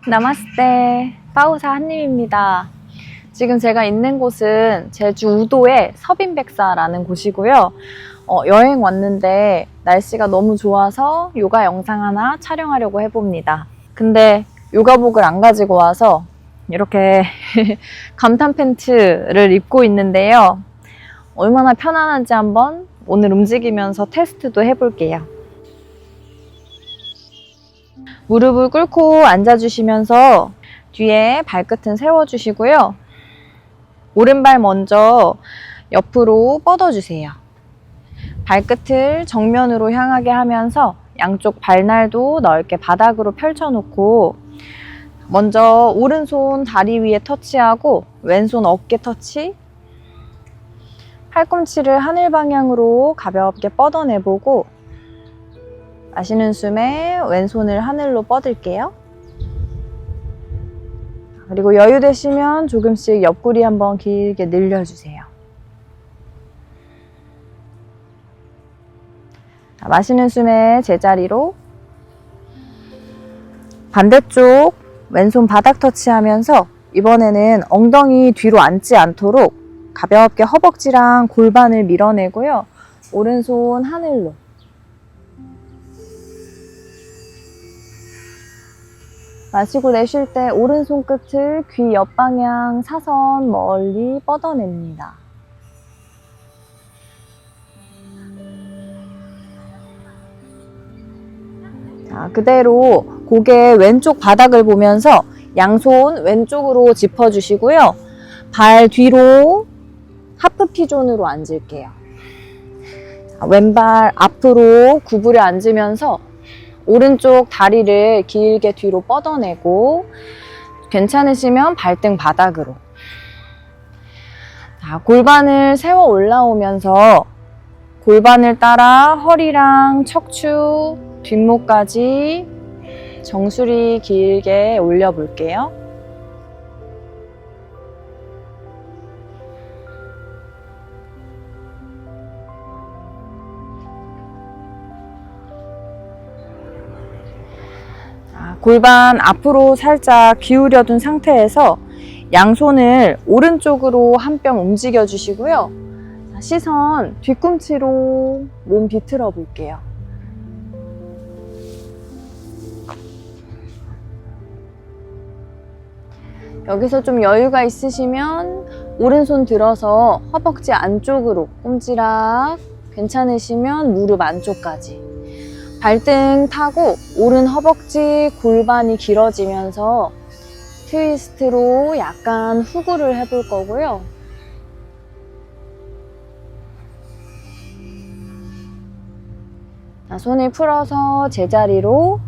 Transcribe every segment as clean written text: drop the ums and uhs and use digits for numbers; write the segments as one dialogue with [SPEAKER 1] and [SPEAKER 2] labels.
[SPEAKER 1] 나마스테, 빠우사 한님입니다. 지금 제가 있는 곳은 제주 우도의 서빈백사라는 곳이고요. 여행 왔는데 날씨가 너무 좋아서 요가 영상 하나 촬영하려고 해봅니다. 근데 요가복을 안 가지고 와서 이렇게 감탄 팬츠를 입고 있는데요. 얼마나 편안한지 한번 오늘 움직이면서 테스트도 해볼게요. 무릎을 꿇고 앉아주시면서 뒤에 발끝은 세워주시고요. 오른발 먼저 옆으로 뻗어주세요. 발끝을 정면으로 향하게 하면서 양쪽 발날도 넓게 바닥으로 펼쳐놓고 먼저 오른손 다리 위에 터치하고 왼손 어깨 터치, 팔꿈치를 하늘 방향으로 가볍게 뻗어내보고 마시는 숨에 왼손을 하늘로 뻗을게요. 그리고 여유 되시면 조금씩 옆구리 한번 길게 늘려주세요. 마시는 숨에 제자리로 반대쪽 왼손 바닥 터치하면서 이번에는 엉덩이 뒤로 앉지 않도록 가볍게 허벅지랑 골반을 밀어내고요. 오른손 하늘로. 마시고 내쉴 때 오른손 끝을 귀 옆방향 사선 멀리 뻗어냅니다. 자, 그대로 고개 왼쪽 바닥을 보면서 양손 왼쪽으로 짚어주시고요. 발 뒤로 하프 피존으로 앉을게요. 자, 왼발 앞으로 구부려 앉으면서 오른쪽 다리를 길게 뒤로 뻗어내고 괜찮으시면 발등 바닥으로. 자, 골반을 세워 올라오면서 골반을 따라 허리랑 척추, 뒷목까지 정수리 길게 올려볼게요. 골반 앞으로 살짝 기울여둔 상태에서 양손을 오른쪽으로 한 뼘 움직여 주시고요. 시선 뒤꿈치로 몸 비틀어 볼게요. 여기서 좀 여유가 있으시면 오른손 들어서 허벅지 안쪽으로 꼼지락, 괜찮으시면 무릎 안쪽까지. 발등 타고 오른 허벅지 골반이 길어지면서 트위스트로 약간 후구를 해볼 거고요. 자, 손을 풀어서 제자리로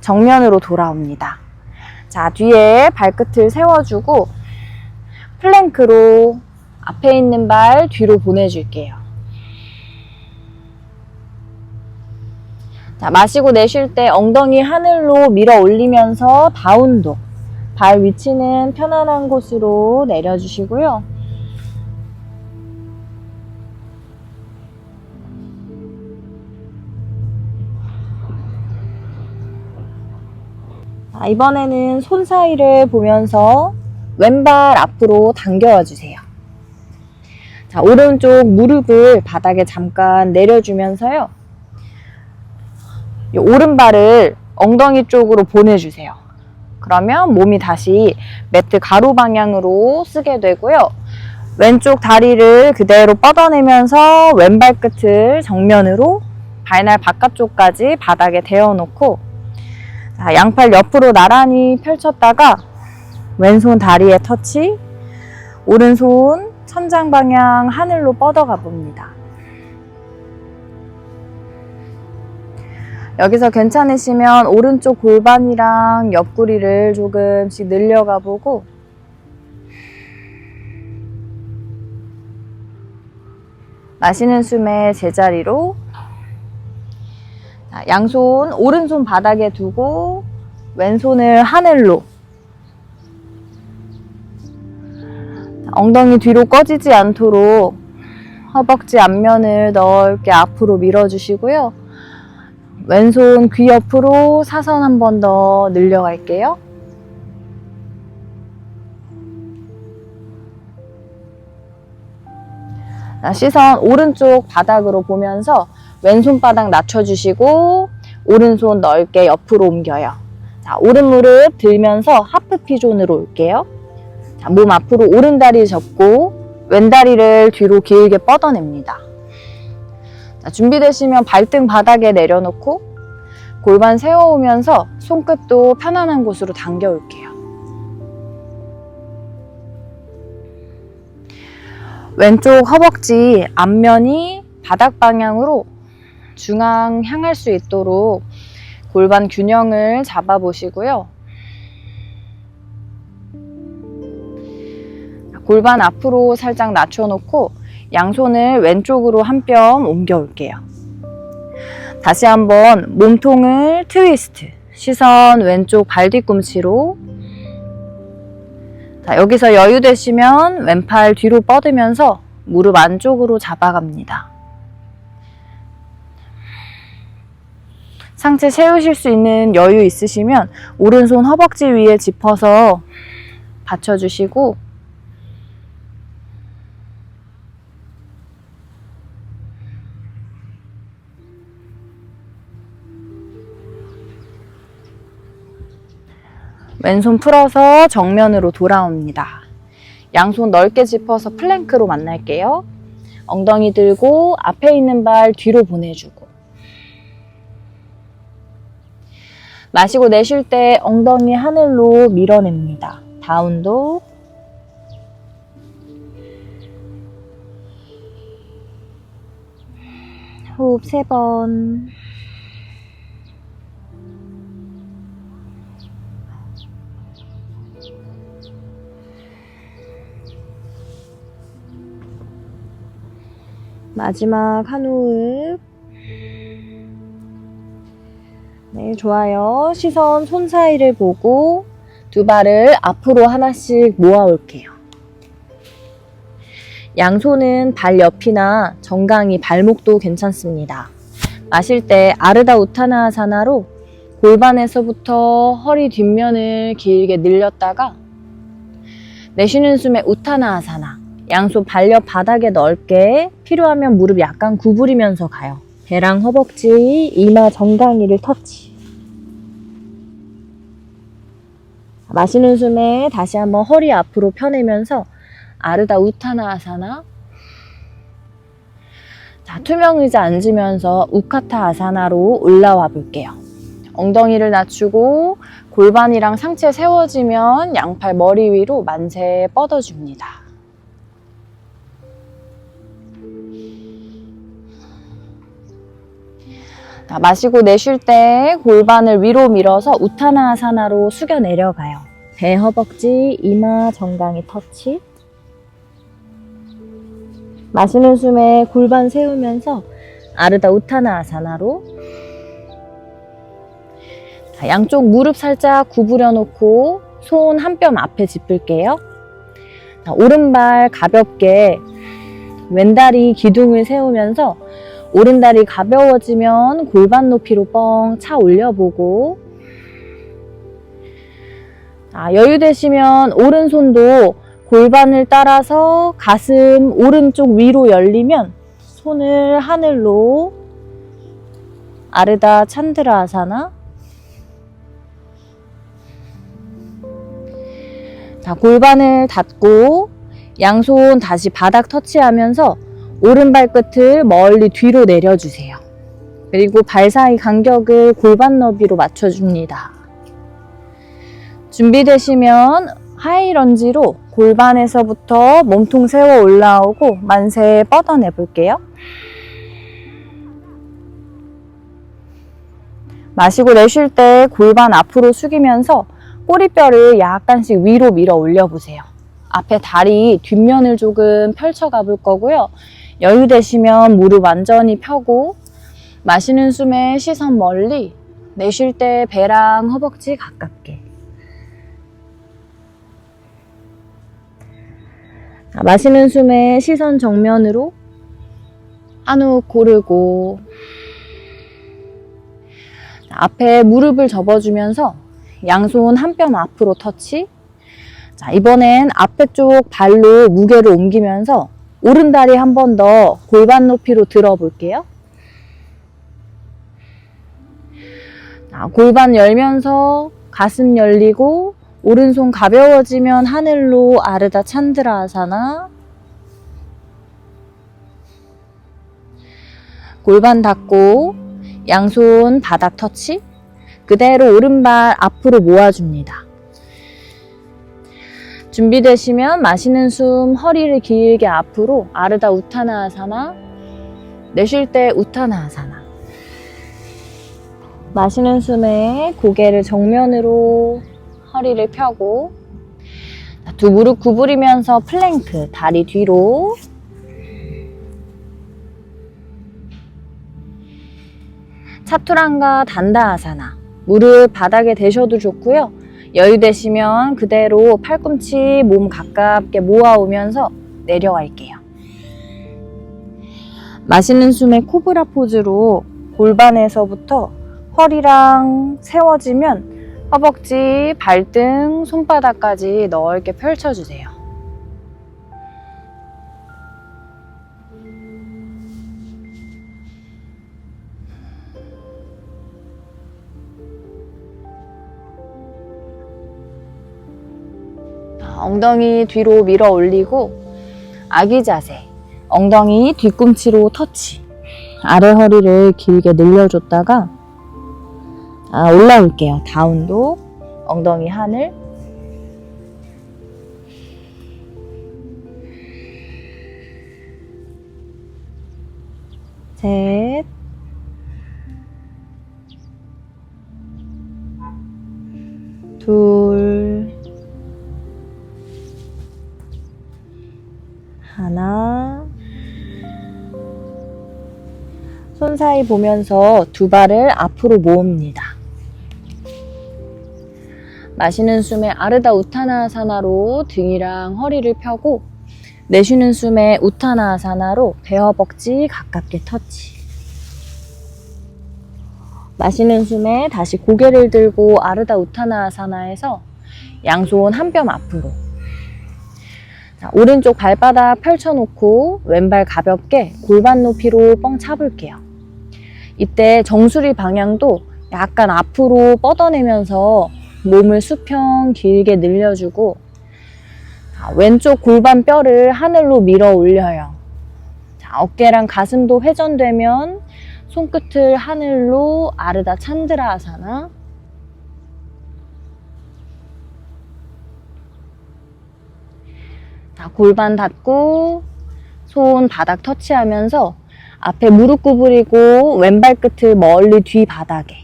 [SPEAKER 1] 정면으로 돌아옵니다. 자, 뒤에 발끝을 세워주고 플랭크로 앞에 있는 발 뒤로 보내줄게요. 자, 마시고 내쉴 때 엉덩이 하늘로 밀어 올리면서 다운독. 발 위치는 편안한 곳으로 내려주시고요. 자, 이번에는 손 사이를 보면서 왼발 앞으로 당겨와 주세요. 자, 오른쪽 무릎을 바닥에 잠깐 내려주면서요. 이 오른발을 엉덩이 쪽으로 보내주세요. 그러면 몸이 다시 매트 가로 방향으로 쓰게 되고요. 왼쪽 다리를 그대로 뻗어내면서 왼발 끝을 정면으로 발날 바깥쪽까지 바닥에 대어놓고 자, 양팔 옆으로 나란히 펼쳤다가 왼손 다리에 터치, 오른손 천장 방향 하늘로 뻗어가 봅니다. 여기서 괜찮으시면 오른쪽 골반이랑 옆구리를 조금씩 늘려가 보고 마시는 숨에 제자리로 양손 오른손 바닥에 두고 왼손을 하늘로 엉덩이 뒤로 꺼지지 않도록 허벅지 앞면을 넓게 앞으로 밀어주시고요. 왼손 귀 옆으로 사선 한 번 더 늘려갈게요. 자, 시선 오른쪽 바닥으로 보면서 왼손바닥 낮춰주시고 오른손 넓게 옆으로 옮겨요. 자, 오른 무릎 들면서 하프 피존으로 올게요. 자, 몸 앞으로 오른다리 접고 왼다리를 뒤로 길게 뻗어냅니다. 자, 준비되시면 발등 바닥에 내려놓고 골반 세워오면서 손끝도 편안한 곳으로 당겨올게요. 왼쪽 허벅지 앞면이 바닥 방향으로 중앙 향할 수 있도록 골반 균형을 잡아보시고요. 골반 앞으로 살짝 낮춰놓고 양손을 왼쪽으로 한 뼘 옮겨올게요. 다시 한번 몸통을 트위스트, 시선 왼쪽 발 뒤꿈치로. 자, 여기서 여유 되시면 왼팔 뒤로 뻗으면서 무릎 안쪽으로 잡아갑니다. 상체 세우실 수 있는 여유 있으시면 오른손 허벅지 위에 짚어서 받쳐주시고 왼손 풀어서 정면으로 돌아옵니다. 양손 넓게 짚어서 플랭크로 만날게요. 엉덩이 들고 앞에 있는 발 뒤로 보내주고 마시고 내쉴 때 엉덩이 하늘로 밀어냅니다. 다운도 호흡 3번. 마지막 한 호흡. 네, 좋아요. 시선 손 사이를 보고 두 발을 앞으로 하나씩 모아 올게요. 양손은 발 옆이나 정강이 발목도 괜찮습니다. 마실 때 아르다 우타나아사나로 골반에서부터 허리 뒷면을 길게 늘렸다가 내쉬는 숨에 우타나아사나, 양손 발 옆 바닥에 넓게, 필요하면 무릎 약간 구부리면서 가요. 배랑 허벅지, 이마 정강이를 터치. 마시는 숨에 다시 한번 허리 앞으로 펴내면서 아르다 우타나아사나. 자, 투명 의자 앉으면서 우카타 아사나로 올라와 볼게요. 엉덩이를 낮추고 골반이랑 상체 세워지면 양팔 머리 위로 만세 뻗어줍니다. 자, 마시고 내쉴 때 골반을 위로 밀어서 우타나아사나로 숙여 내려가요. 배, 허벅지, 이마, 정강이 터치. 마시는 숨에 골반 세우면서 아르다 우타나아사나로. 자, 양쪽 무릎 살짝 구부려 놓고 손 한 뼘 앞에 짚을게요. 자, 오른발 가볍게 왼다리 기둥을 세우면서 오른다리 가벼워지면 골반 높이로 뻥 차 올려보고, 여유 되시면 오른손도 골반을 따라서 가슴 오른쪽 위로 열리면 손을 하늘로 아르다 찬드라아사나. 자, 골반을 닫고 양손 다시 바닥 터치하면서 오른발 끝을 멀리 뒤로 내려주세요. 그리고 발 사이 간격을 골반 너비로 맞춰줍니다. 준비되시면 하이런지로 골반에서부터 몸통 세워 올라오고 만세 뻗어내 볼게요. 마시고 내쉴 때 골반 앞으로 숙이면서 꼬리뼈를 약간씩 위로 밀어 올려보세요. 앞에 다리 뒷면을 조금 펼쳐가 볼 거고요. 여유 되시면 무릎 완전히 펴고 마시는 숨에 시선 멀리, 내쉴 때 배랑 허벅지 가깝게. 마시는 숨에 시선 정면으로 한 호흡 고르고 앞에 무릎을 접어주면서 양손 한 뼘 앞으로 터치. 자, 이번엔 앞에 쪽 발로 무게를 옮기면서 오른다리 한 번 더 골반 높이로 들어볼게요. 골반 열면서 가슴 열리고 오른손 가벼워지면 하늘로 아르다 찬드라아사나. 골반 닫고 양손 바닥 터치. 그대로 오른발 앞으로 모아줍니다. 준비되시면 마시는 숨 허리를 길게 앞으로 아르다 우타나아사나. 내쉴 때 우타나아사나. 마시는 숨에 고개를 정면으로 허리를 펴고 두 무릎 구부리면서 플랭크, 다리 뒤로. 차투랑가 단다아사나. 무릎 바닥에 대셔도 좋고요. 여유 되시면 그대로 팔꿈치 몸 가깝게 모아오면서 내려갈게요. 마시는 숨에 코브라 포즈로 골반에서부터 허리랑 세워지면 허벅지, 발등, 손바닥까지 넓게 펼쳐주세요. 엉덩이 뒤로 밀어 올리고 아기 자세, 엉덩이 뒤꿈치로 터치. 아래 허리를 길게 늘려줬다가 올라올게요. 다운도, 엉덩이 하늘. 셋, 둘, 하나. 손 사이 보면서 두 발을 앞으로 모읍니다. 마시는 숨에 아르다 우타나아사나로 등이랑 허리를 펴고 내쉬는 숨에 우타나아사나로 배 허벅지 가깝게 터치. 마시는 숨에 다시 고개를 들고 아르다 우타나아사나에서 양손 한 뼘 앞으로. 자, 오른쪽 발바닥 펼쳐놓고 왼발 가볍게 골반 높이로 뻥 차볼게요. 이때 정수리 방향도 약간 앞으로 뻗어내면서 몸을 수평 길게 늘려주고 왼쪽 골반 뼈를 하늘로 밀어 올려요. 자, 어깨랑 가슴도 회전되면 손끝을 하늘로 아르다 찬드라아사나. 자, 골반 닫고 손 바닥 터치하면서 앞에 무릎 구부리고 왼발 끝을 멀리 뒤 바닥에.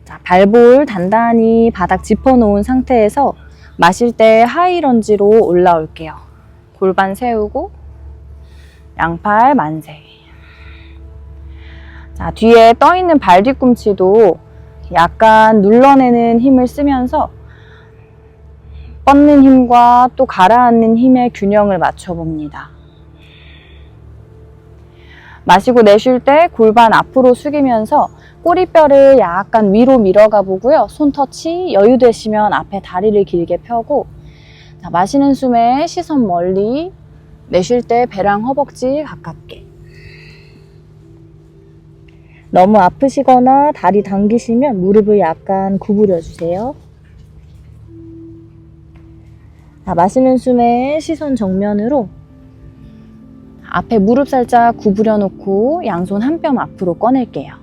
[SPEAKER 1] 자, 발볼 단단히 바닥 짚어놓은 상태에서 마실 때 하이런지로 올라올게요. 골반 세우고 양팔 만세. 자, 뒤에 떠있는 발 뒤꿈치도 약간 눌러내는 힘을 쓰면서 뻗는 힘과 또 가라앉는 힘의 균형을 맞춰봅니다. 마시고 내쉴 때 골반 앞으로 숙이면서 꼬리뼈를 약간 위로 밀어가 보고요. 손 터치, 여유 되시면 앞에 다리를 길게 펴고. 자, 마시는 숨에 시선 멀리, 내쉴 때 배랑 허벅지 가깝게. 너무 아프시거나 다리 당기시면 무릎을 약간 구부려 주세요. 자, 마시는 숨에 시선 정면으로 앞에 무릎 살짝 구부려 놓고 양손 한 뼘 앞으로 꺼낼게요.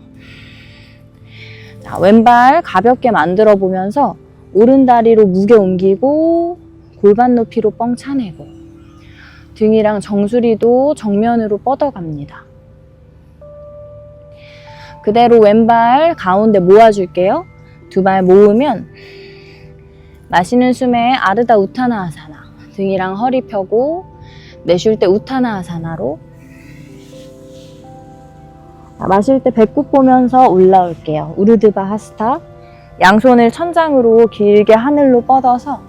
[SPEAKER 1] 자, 왼발 가볍게 만들어 보면서 오른 다리로 무게 옮기고 골반 높이로 뻥 차내고 등이랑 정수리도 정면으로 뻗어갑니다. 그대로 왼발 가운데 모아줄게요. 두 발 모으면 마시는 숨에 아르다 우타나아사나. 등이랑 허리 펴고 내쉴 때 우타나아사나로. 마실 때 배꼽 보면서 올라올게요. 우르드바 하스타. 양손을 천장으로 길게 하늘로 뻗어서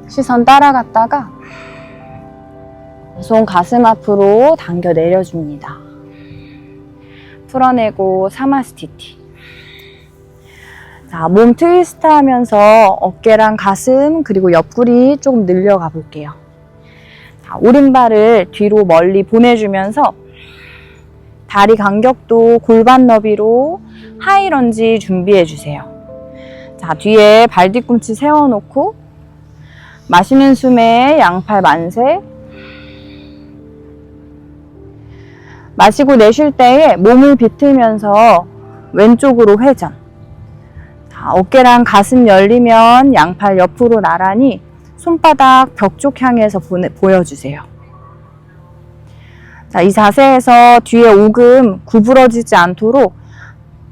[SPEAKER 1] 시선 따라갔다가 손 가슴 앞으로 당겨 내려줍니다. 풀어내고 사마스티티. 자, 몸 트위스트 하면서 어깨랑 가슴 그리고 옆구리 조금 늘려가 볼게요. 자, 오른발을 뒤로 멀리 보내주면서 다리 간격도 골반 너비로 하이런지 준비해주세요. 자, 뒤에 발 뒤꿈치 세워놓고 마시는 숨에 양팔 만세. 마시고 내쉴 때에 몸을 비틀면서 왼쪽으로 회전. 자, 어깨랑 가슴 열리면 양팔 옆으로 나란히 손바닥 벽 쪽 향해서 보여주세요. 자, 이 자세에서 뒤에 오금 구부러지지 않도록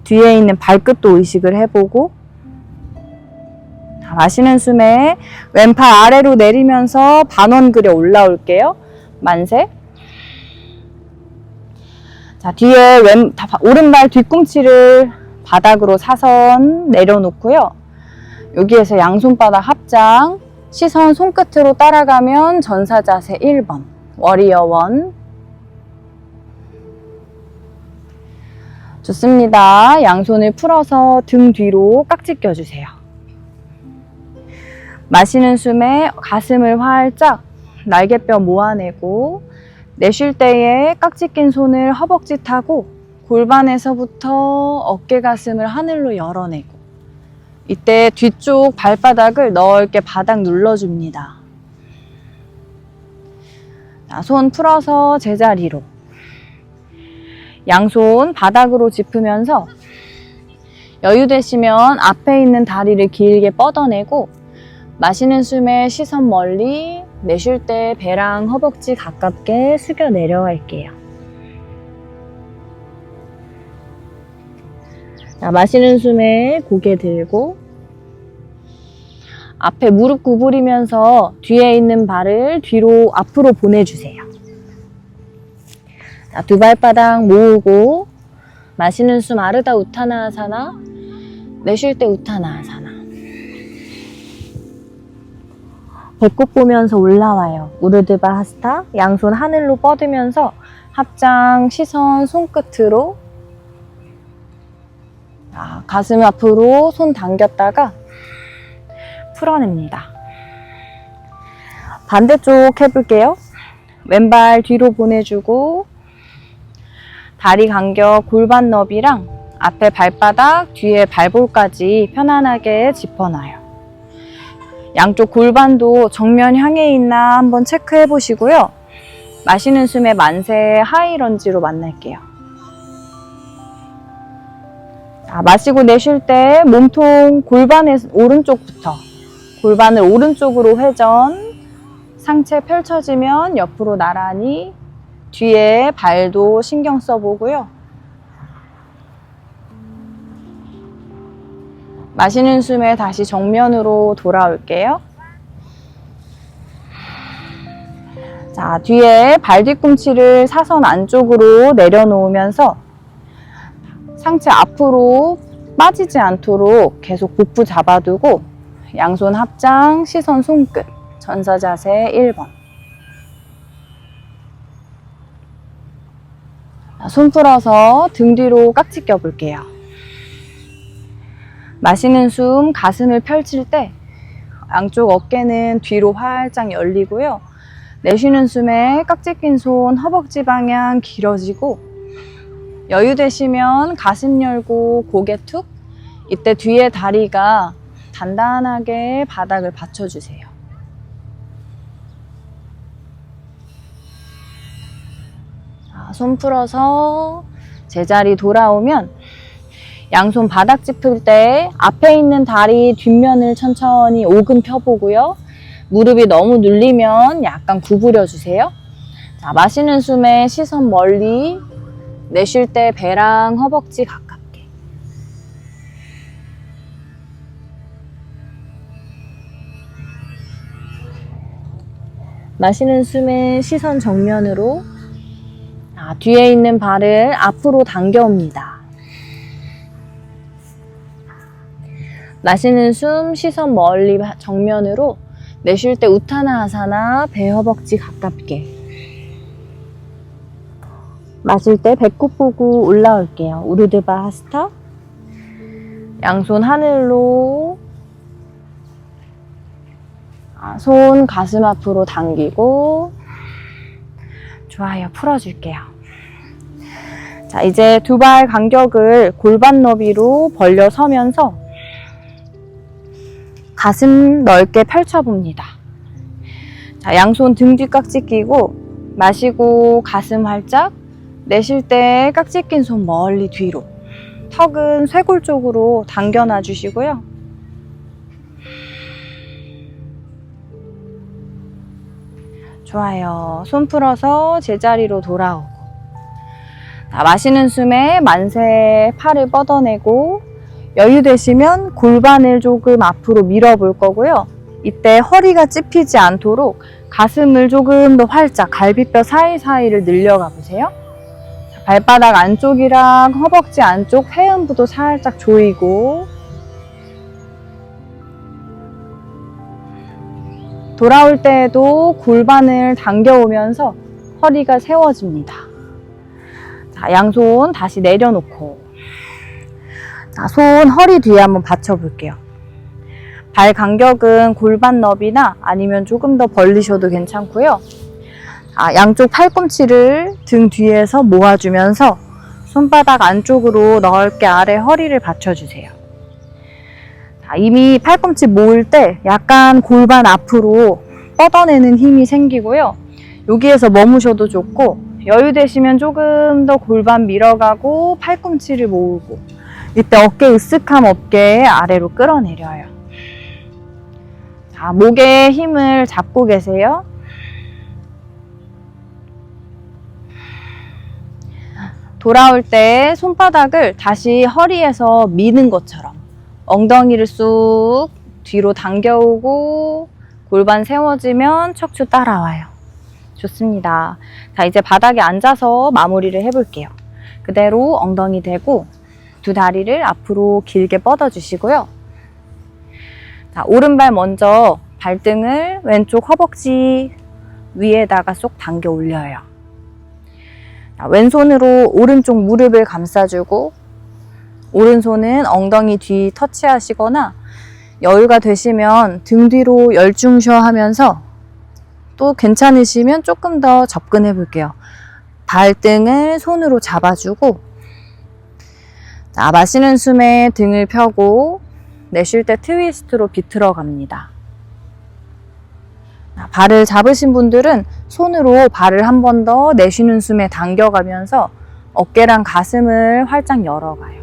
[SPEAKER 1] 뒤에 있는 발끝도 의식을 해보고, 자, 마시는 숨에 왼팔 아래로 내리면서 반원 그려 올라올게요. 만세. 자, 뒤에 오른발 뒤꿈치를 바닥으로 사선 내려놓고요. 여기에서 양손바닥 합장, 시선 손끝으로 따라가면 전사자세 1번, 워리어 1. 좋습니다. 양손을 풀어서 등 뒤로 깍지 껴주세요. 마시는 숨에 가슴을 활짝 날개뼈 모아내고, 내쉴 때에 깍지 낀 손을 허벅지 타고 골반에서부터 어깨 가슴을 하늘로 열어내고, 이때 뒤쪽 발바닥을 넓게 바닥 눌러줍니다. 자, 손 풀어서 제자리로. 양손 바닥으로 짚으면서 여유 되시면 앞에 있는 다리를 길게 뻗어내고, 마시는 숨에 시선 멀리, 내쉴 때 배랑 허벅지 가깝게 숙여 내려갈게요. 자, 마시는 숨에 고개 들고 앞에 무릎 구부리면서 뒤에 있는 발을 뒤로 앞으로 보내주세요. 자, 두 발바닥 모으고 마시는 숨 아르다 우타나아사나, 내쉴 때 우타나아사나. 배꼽 보면서 올라와요. 우르드바 하스타. 양손 하늘로 뻗으면서 합장, 시선 손끝으로. 자, 가슴 앞으로 손 당겼다가 풀어냅니다. 반대쪽 해볼게요. 왼발 뒤로 보내주고, 다리 간격 골반 너비랑 앞에 발바닥, 뒤에 발볼까지 편안하게 짚어놔요. 양쪽 골반도 정면 향해 있나 한번 체크해 보시고요. 마시는 숨에 만세 하이런지로 만날게요. 자, 마시고 내쉴 때 몸통 골반의 오른쪽부터, 골반을 오른쪽으로 회전, 상체 펼쳐지면 옆으로 나란히, 뒤에 발도 신경 써보고요. 마시는 숨에 다시 정면으로 돌아올게요. 자, 뒤에 발 뒤꿈치를 사선 안쪽으로 내려놓으면서 상체 앞으로 빠지지 않도록 계속 복부 잡아두고, 양손 합장, 시선 손끝, 전사자세 1번. 손 풀어서 등 뒤로 깍지 껴볼게요. 마시는 숨 가슴을 펼칠 때 양쪽 어깨는 뒤로 활짝 열리고요. 내쉬는 숨에 깍지 낀 손 허벅지 방향 길어지고, 여유 되시면 가슴 열고 고개 툭. 이때 뒤에 다리가 단단하게 바닥을 받쳐주세요. 자, 손 풀어서 제자리 돌아오면 양손 바닥 짚을 때 앞에 있는 다리 뒷면을 천천히 오금 펴보고요. 무릎이 너무 눌리면 약간 구부려 주세요. 자, 마시는 숨에 시선 멀리, 내쉴 때 배랑 허벅지 가깝게. 마시는 숨에 시선 정면으로. 자, 뒤에 있는 발을 앞으로 당겨옵니다. 마시는 숨 시선 멀리 정면으로, 내쉴 때 우타나아사나, 배 허벅지 가깝게. 마실 때 배꼽 보고 올라올게요. 우르드바 하스타. 양손 하늘로, 손 가슴 앞으로 당기고, 좋아요. 풀어줄게요. 자, 이제 두 발 간격을 골반 너비로 벌려 서면서 가슴 넓게 펼쳐봅니다. 자, 양손 등 뒤 깍지 끼고 마시고 가슴 활짝, 내쉴 때 깍지 낀 손 멀리 뒤로, 턱은 쇄골 쪽으로 당겨놔 주시고요. 좋아요. 손 풀어서 제자리로 돌아오고, 자, 마시는 숨에 만세 팔을 뻗어내고, 여유 되시면 골반을 조금 앞으로 밀어볼 거고요. 이때 허리가 찝히지 않도록 가슴을 조금 더 활짝 갈비뼈 사이사이를 늘려가 보세요. 자, 발바닥 안쪽이랑 허벅지 안쪽 회음부도 살짝 조이고, 돌아올 때에도 골반을 당겨오면서 허리가 세워집니다. 자, 양손 다시 내려놓고, 자, 손 허리 뒤에 한번 받쳐볼게요. 발 간격은 골반 너비나 아니면 조금 더 벌리셔도 괜찮고요. 자, 양쪽 팔꿈치를 등 뒤에서 모아주면서 손바닥 안쪽으로 넓게 아래 허리를 받쳐주세요. 자, 이미 팔꿈치 모을 때 약간 골반 앞으로 뻗어내는 힘이 생기고요. 여기에서 머무셔도 좋고, 여유 되시면 조금 더 골반 밀어가고 팔꿈치를 모으고, 이때 어깨 으쓱함 없게 아래로 끌어내려요. 자, 목에 힘을 잡고 계세요. 돌아올 때 손바닥을 다시 허리에서 미는 것처럼 엉덩이를 쑥 뒤로 당겨오고 골반 세워지면 척추 따라와요. 좋습니다. 자, 이제 바닥에 앉아서 마무리를 해볼게요. 그대로 엉덩이 대고 두 다리를 앞으로 길게 뻗어주시고요. 자, 오른발 먼저 발등을 왼쪽 허벅지 위에다가 쏙 당겨 올려요. 자, 왼손으로 오른쪽 무릎을 감싸주고, 오른손은 엉덩이 뒤 터치하시거나 여유가 되시면 등 뒤로 열중셔 하면서, 또 괜찮으시면 조금 더 접근해 볼게요. 발등을 손으로 잡아주고, 자, 마시는 숨에 등을 펴고 내쉴 때 트위스트로 비틀어 갑니다. 자, 발을 잡으신 분들은 손으로 발을 한 번 더 내쉬는 숨에 당겨가면서 어깨랑 가슴을 활짝 열어가요.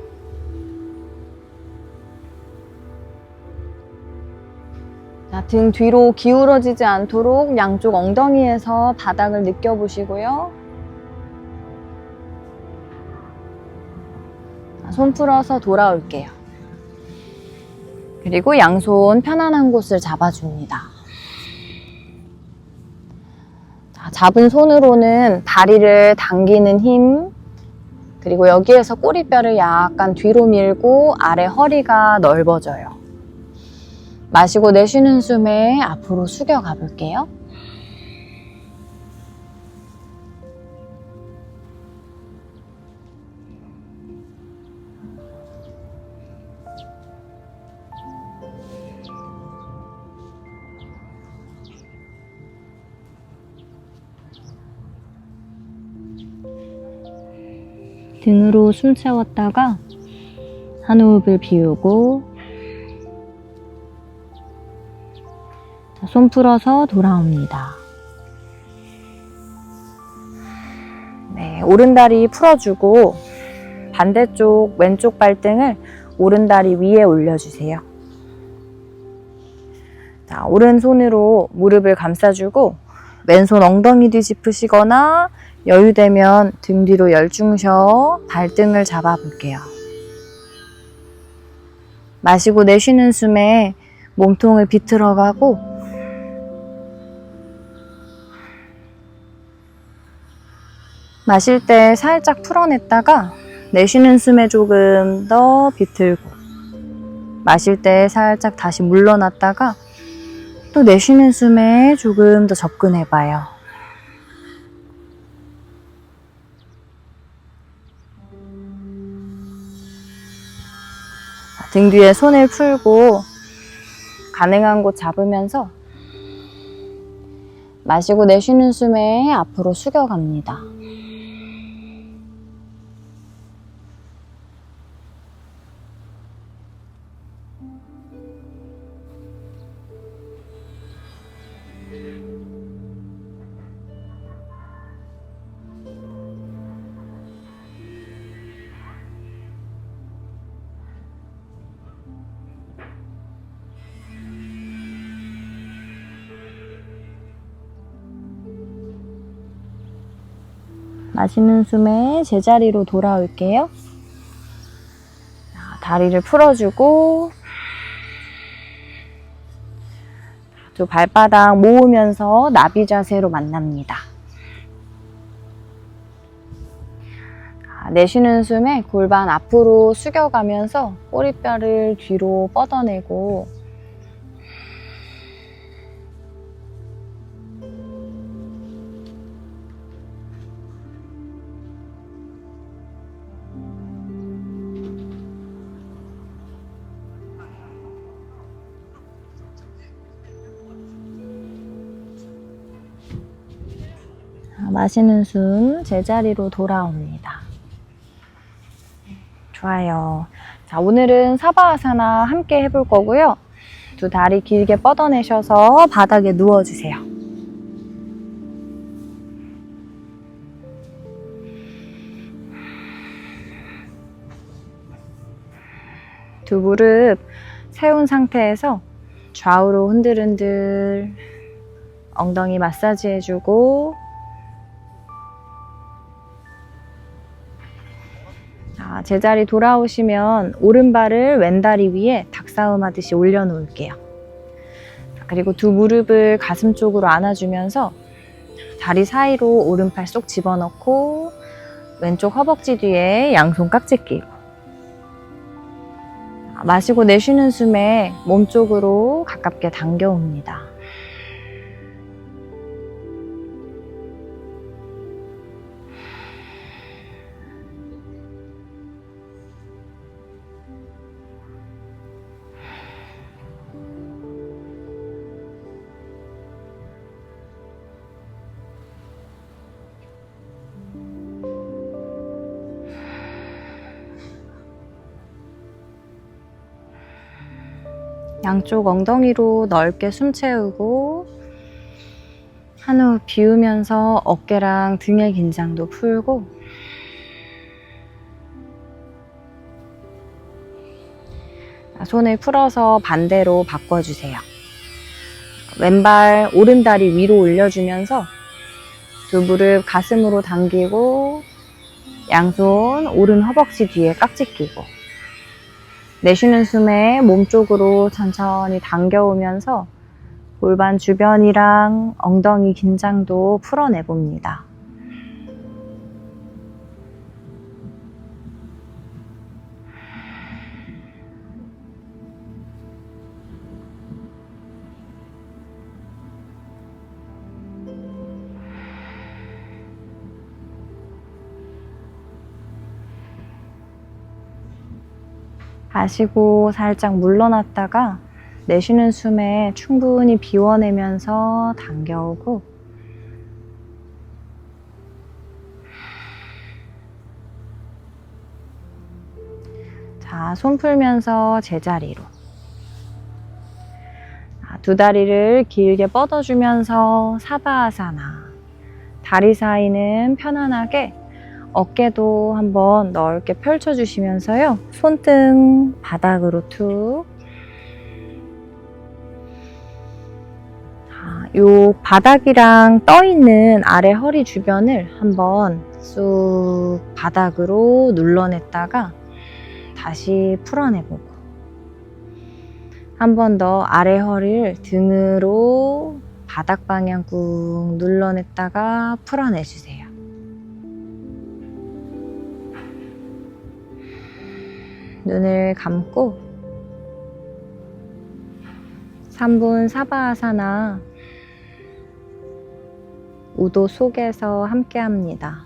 [SPEAKER 1] 자, 등 뒤로 기울어지지 않도록 양쪽 엉덩이에서 바닥을 느껴보시고요. 자, 손 풀어서 돌아올게요. 그리고 양손 편안한 곳을 잡아줍니다. 자, 잡은 손으로는 다리를 당기는 힘, 그리고 여기에서 꼬리뼈를 약간 뒤로 밀고 아래 허리가 넓어져요. 마시고 내쉬는 숨에 앞으로 숙여 가볼게요. 등으로 숨 채웠다가 한 호흡을 비우고, 자, 손 풀어서 돌아옵니다. 네, 오른다리 풀어주고 반대쪽 왼쪽 발등을 오른다리 위에 올려주세요. 자, 오른손으로 무릎을 감싸주고 왼손 엉덩이 뒤 짚으시거나 여유되면 등 뒤로 열중셔 발등을 잡아볼게요. 마시고 내쉬는 숨에 몸통을 비틀어가고, 마실 때 살짝 풀어냈다가 내쉬는 숨에 조금 더 비틀고, 마실 때 살짝 다시 물러났다가 또 내쉬는 숨에 조금 더 접근해봐요. 등 뒤에 손을 풀고 가능한 곳 잡으면서 마시고 내쉬는 숨에 앞으로 숙여갑니다. 마시는 숨에 제자리로 돌아올게요. 다리를 풀어주고 두 발바닥 모으면서 나비 자세로 만납니다. 내쉬는 숨에 골반 앞으로 숙여가면서 꼬리뼈를 뒤로 뻗어내고 마시는 숨 제자리로 돌아옵니다. 좋아요. 자, 오늘은 사바아사나 함께 해볼 거고요. 두 다리 길게 뻗어내셔서 바닥에 누워주세요. 두 무릎 세운 상태에서 좌우로 흔들흔들 엉덩이 마사지 해주고 제자리 돌아오시면 오른발을 왼다리 위에 닭싸움 하듯이 올려놓을게요. 그리고 두 무릎을 가슴 쪽으로 안아주면서 다리 사이로 오른팔 쏙 집어넣고 왼쪽 허벅지 뒤에 양손 깍지 끼고 마시고 내쉬는 숨에 몸쪽으로 가깝게 당겨옵니다. 양쪽 엉덩이로 넓게 숨 채우고 한 호흡 비우면서 어깨랑 등의 긴장도 풀고 손을 풀어서 반대로 바꿔주세요. 왼발 오른다리 위로 올려주면서 두 무릎 가슴으로 당기고 양손 오른 허벅지 뒤에 깍지 끼고 내쉬는 숨에 몸쪽으로 천천히 당겨오면서 골반 주변이랑 엉덩이 긴장도 풀어내봅니다. 마시고 살짝 물러났다가 내쉬는 숨에 충분히 비워내면서 당겨오고 자, 손 풀면서 제자리로 두 다리를 길게 뻗어주면서 사바아사나 다리 사이는 편안하게 어깨도 한번 넓게 펼쳐주시면서요. 손등 바닥으로 툭. 요 바닥이랑 떠있는 아래 허리 주변을 한번 쑥 바닥으로 눌러냈다가 다시 풀어내보고 한 번 더 아래 허리를 등으로 바닥 방향 꾹 눌러냈다가 풀어내주세요. 눈을 감고 3분 사바아사나 우도 속에서 함께 합니다.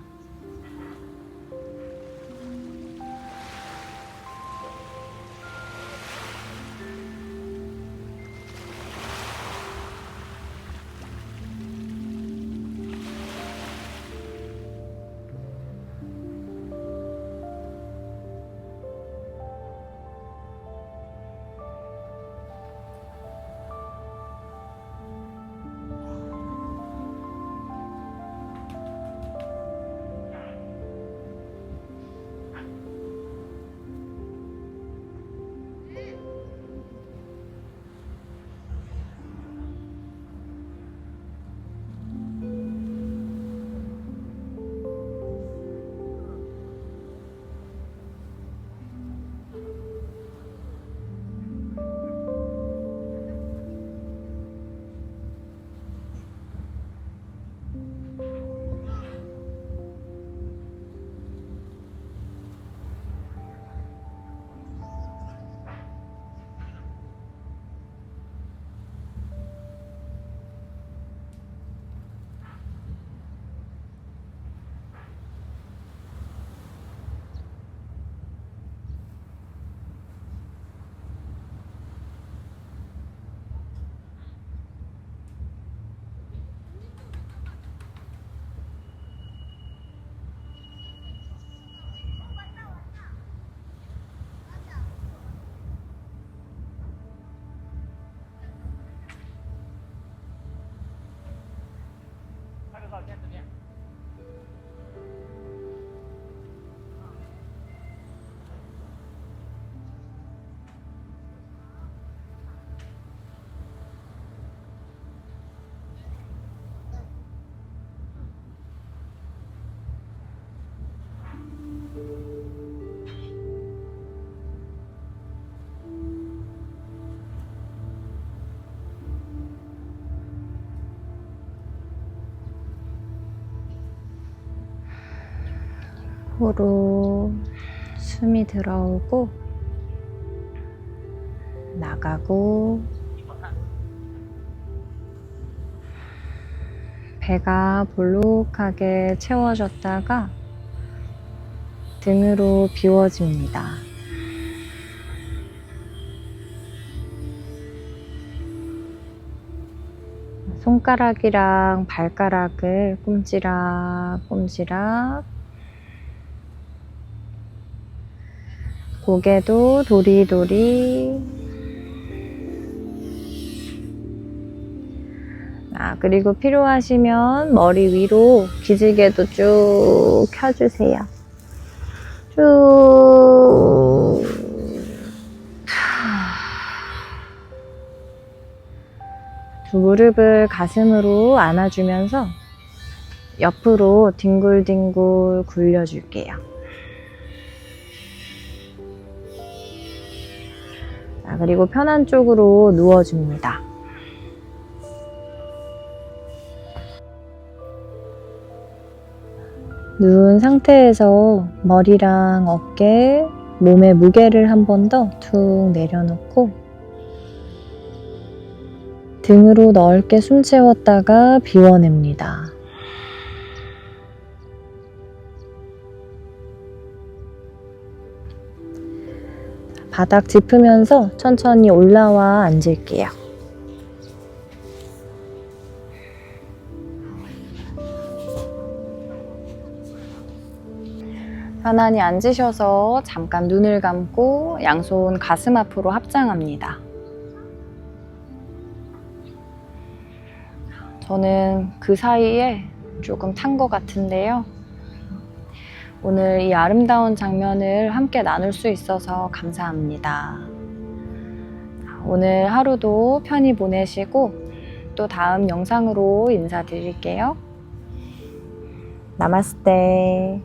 [SPEAKER 1] 코로 숨이 들어오고 나가고, 배가 볼록하게 채워졌다가 등으로 비워집니다. 손가락이랑 발가락을 꼼지락꼼지락, 고개도 도리도리. 그리고 필요하시면 머리 위로 기지개도 쭉 켜주세요. 쭉. 두 무릎을 가슴으로 안아주면서 옆으로 뒹굴뒹굴 굴려줄게요. 그리고 편한 쪽으로 누워줍니다. 누운 상태에서 머리랑 어깨, 몸의 무게를 한 번 더 툭 내려놓고 등으로 넓게 숨 채웠다가 비워냅니다. 바닥 짚으면서 천천히 올라와 앉을게요. 편안히 앉으셔서 잠깐 눈을 감고 양손 가슴 앞으로 합장합니다. 저는 그 사이에 조금 탄 것 같은데요. 오늘 이 아름다운 장면을 함께 나눌 수 있어서 감사합니다. 오늘 하루도 편히 보내시고 또 다음 영상으로 인사드릴게요. 나마스테.